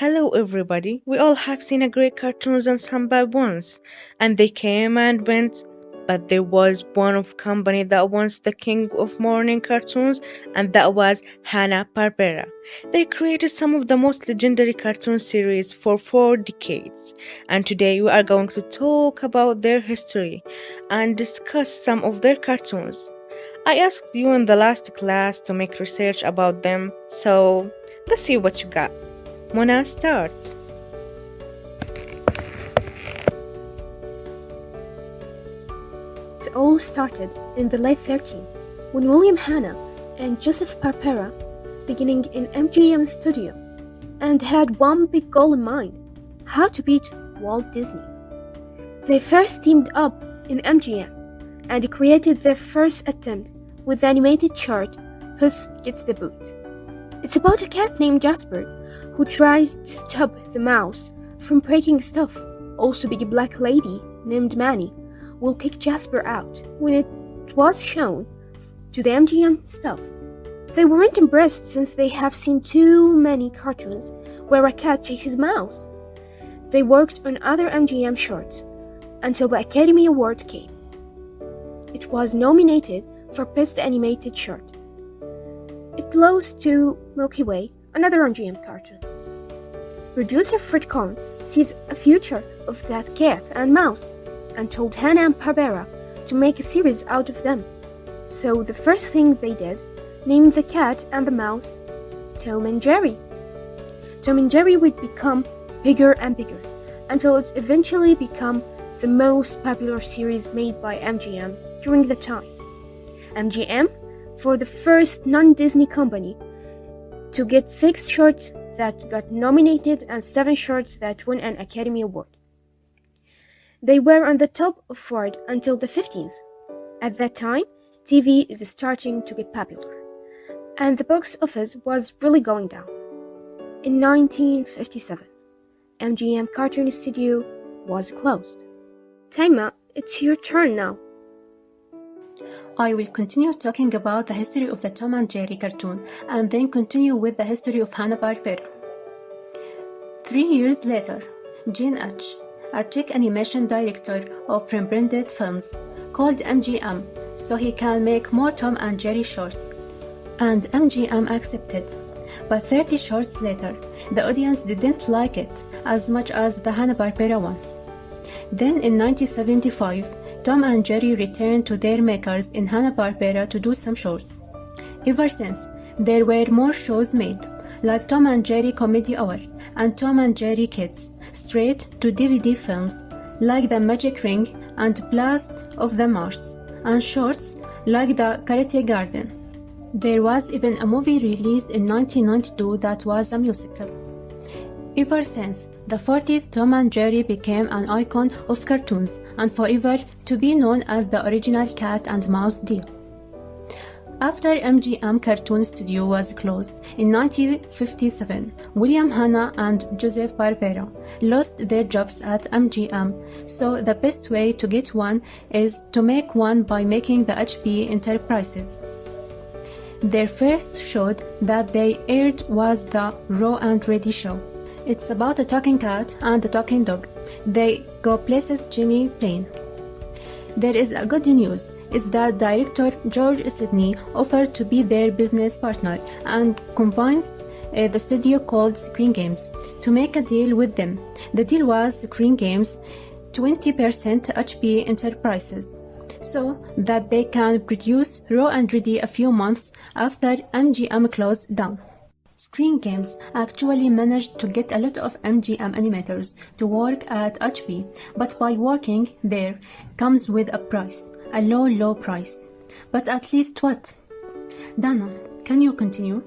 Hello, everybody. We all have seen a great cartoons and some bad ones, and they came and went. But there was one of company that was the king of morning cartoons, and that was Hanna-Barbera. They created some of the most legendary cartoon series for 4 decades, and today we are going to talk about their history and discuss some of their cartoons. I asked you in the last class to make research about them, so let's see what you got. Mona, start. It all started in the late 30s when William Hanna and Joseph Barbera beginning in MGM studio and had one big goal in mind: how to beat Walt Disney. They first teamed up in MGM and created their first attempt with the animated short Puss Gets the Boot. It's about a cat named Jasper who tries to stop the mouse from breaking stuff. Also, big black lady named Manny will kick Jasper out when it was shown to the MGM staff. They weren't impressed since they have seen too many cartoons where a cat chases mouse. They worked on other MGM shorts until the Academy Award came. It was nominated for Best Animated Short. It lost to Milky Way, another MGM cartoon. Producer Fred Korn sees a future of that cat and mouse and told Hanna-Barbera to make a series out of them. So the first thing they did, named the cat and the mouse Tom and Jerry. Tom and Jerry would become bigger and bigger until it's eventually become the most popular series made by MGM during the time. MGM, for the first non-Disney company to get 6 shorts that got nominated and 7 shorts that won an Academy Award. They were on the top of world until the 50s. At that time, TV is starting to get popular, and the box office was really going down. In 1957, MGM Cartoon Studio was closed. Taima, it's your turn now. I will continue talking about the history of the Tom and Jerry cartoon and then continue with the history of Hanna-Barbera. 3 years later, Gene H., a Czech animation director of rebranded films, called MGM so he can make more Tom and Jerry shorts. And MGM accepted. But 30 shorts later, the audience didn't like it as much as the Hanna-Barbera ones. Then in 1975, Tom and Jerry returned to their makers in Hanna-Barbera to do some shorts. Ever since, there were more shows made, like Tom and Jerry Comedy Hour and Tom and Jerry Kids, straight to DVD films like The Magic Ring and Blast of the Mars, and shorts like The Karate Garden. There was even a movie released in 1992 that was a musical. Ever since the 40s, Tom and Jerry became an icon of cartoons and forever to be known as the original cat and mouse deal. After MGM Cartoon Studio was closed in 1957, William Hanna and Joseph Barbera lost their jobs at MGM, so the best way to get one is to make one by making the HP Enterprises. Their first show that they aired was the Raw and Ready Show. It's about a talking cat and a talking dog. They go places Jimmy Plain. There is a good news is that director George Sidney offered to be their business partner and convinced the studio called Screen Games to make a deal with them. The deal was Screen Games 20% HP Enterprises, so that they can produce Raw and Ready a few months after MGM closed down. Screen Games actually managed to get a lot of MGM animators to work at HP, but by working there comes with a price, a low price. But at least what? Dana, can you continue?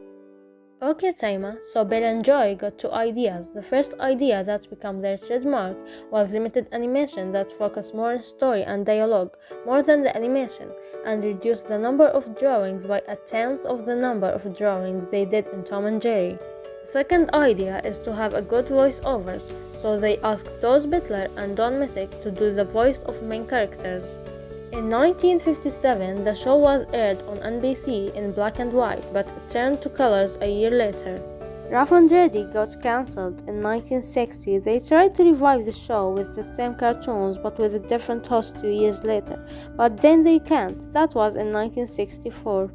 Okay, Taima, so Bill and Joy got 2 ideas. The first idea that became their trademark was limited animation that focused more on story and dialogue more than the animation, and reduced the number of drawings by 1/10 of the number of drawings they did in Tom and Jerry. The second idea is to have a good voiceovers, so they asked Daws Butler and Don Messick to do the voice of main characters. In 1957, the show was aired on NBC in black and white, but it turned to colors a year later. Ralph and Reddy got cancelled in 1960. They tried to revive the show with the same cartoons but with a different host 2 years later, but then they can't. That was in 1964.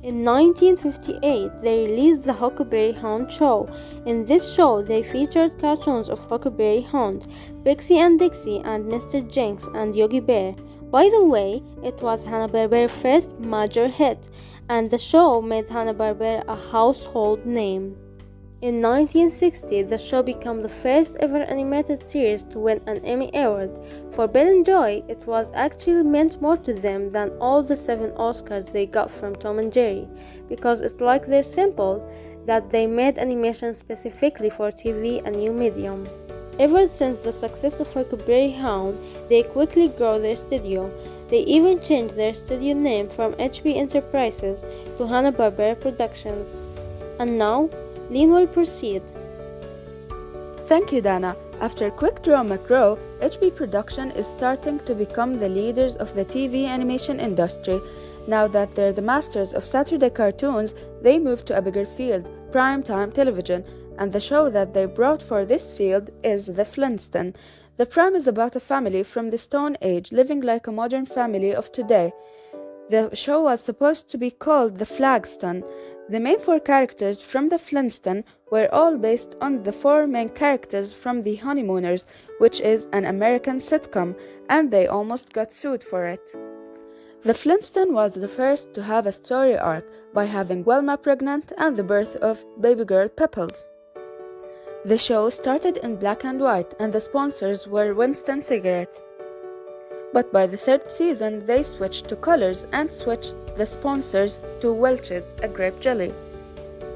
In 1958, they released the Huckleberry Hound Show. In this show, they featured cartoons of Huckleberry Hound, Pixie and Dixie, and Mr. Jinx and Yogi Bear. By the way, it was Hanna-Barbera's first major hit, and the show made Hanna-Barbera a household name. In 1960, the show became the first ever animated series to win an Emmy Award. For Bill and Joy, it was actually meant more to them than all the 7 Oscars they got from Tom and Jerry, because it's like they're simple, that they made animation specifically for TV, a new medium. Ever since the success of Huckleberry Hound, they quickly grew their studio. They even changed their studio name from HB Enterprises to Hanna-Barbera Productions. And now, Lean will proceed. Thank you, Dana. After Quick Draw McGraw, HB Production is starting to become the leaders of the TV animation industry. Now that they're the masters of Saturday cartoons, they move to a bigger field, primetime television, and the show that they brought for this field is The Flintstones. The Prime is about a family from the Stone Age living like a modern family of today. The show was supposed to be called The Flagstone. The main 4 characters from The Flintstones were all based on the 4 main characters from The Honeymooners, which is an American sitcom, and they almost got sued for it. The Flintstones was the first to have a story arc by having Wilma pregnant and the birth of baby girl Pebbles. The show started in black and white, and the sponsors were Winston cigarettes. But by the 3rd season, they switched to colors and switched the sponsors to Welch's, a grape jelly.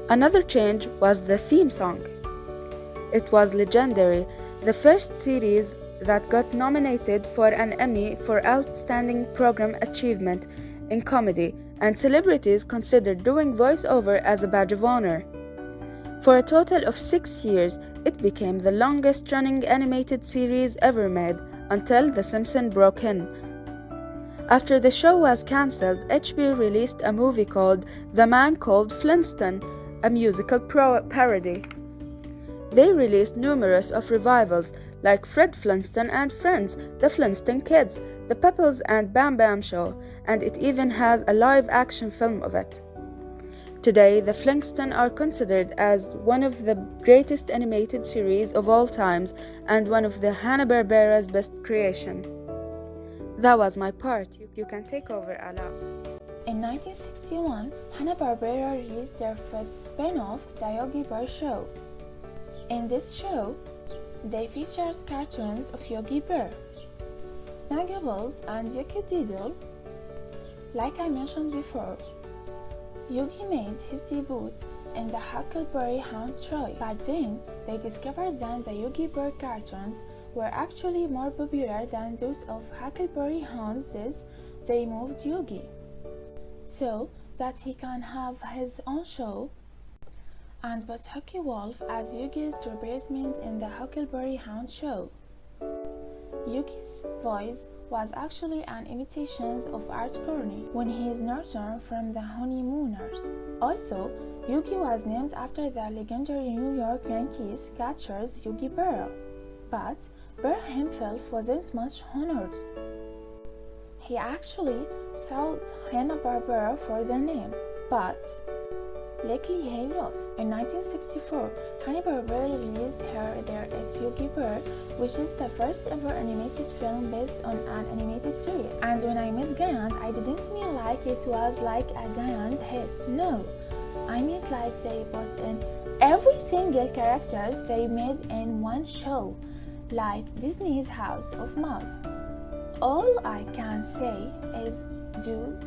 Another change was the theme song. It was legendary, the first series that got nominated for an Emmy for Outstanding Program Achievement in Comedy, and celebrities considered doing voiceover as a badge of honor. For a total of 6 years, it became the longest-running animated series ever made, until The Simpsons broke in. After the show was cancelled, HBO released a movie called The Man Called Flintstone, a musical parody. They released numerous of revivals like Fred Flintstone and Friends, The Flintstone Kids, The Pebbles and Bam Bam Show, and it even has a live-action film of it. Today, the Flintstones are considered as one of the greatest animated series of all times and one of the Hanna-Barbera's best creation. That was my part. You can take over, Ala. In 1961, Hanna-Barbera released their first spin-off, The Yogi Bear Show. In this show, they featured cartoons of Yogi Bear, Snuggables, and Yucky Doodle. Like I mentioned before, Yogi made his debut in the Huckleberry Hound Show, but then they discovered that the Yogi Bear cartoons were actually more popular than those of Huckleberry Hounds. They moved Yogi so that he can have his own show and put Hucky Wolf as Yogi's replacement in the Huckleberry Hound Show. Yogi's voice was actually an imitation of Art Carney when he is returned from the Honeymooners. Also, Yogi was named after the legendary New York Yankees catcher Yogi Berra, but Berra himself wasn't much honored. He actually sold Hanna-Barbera for their name, but luckily he lost. In 1964, Hanna-Barbera released There Is Yogi Bear, which is the first ever animated film based on an animated series. And when I met Gant, I didn't mean like it was like a Gant hit. No, I meant like they put in every single characters they made in one show, like Disney's House of Mouse. All I can say is, dude,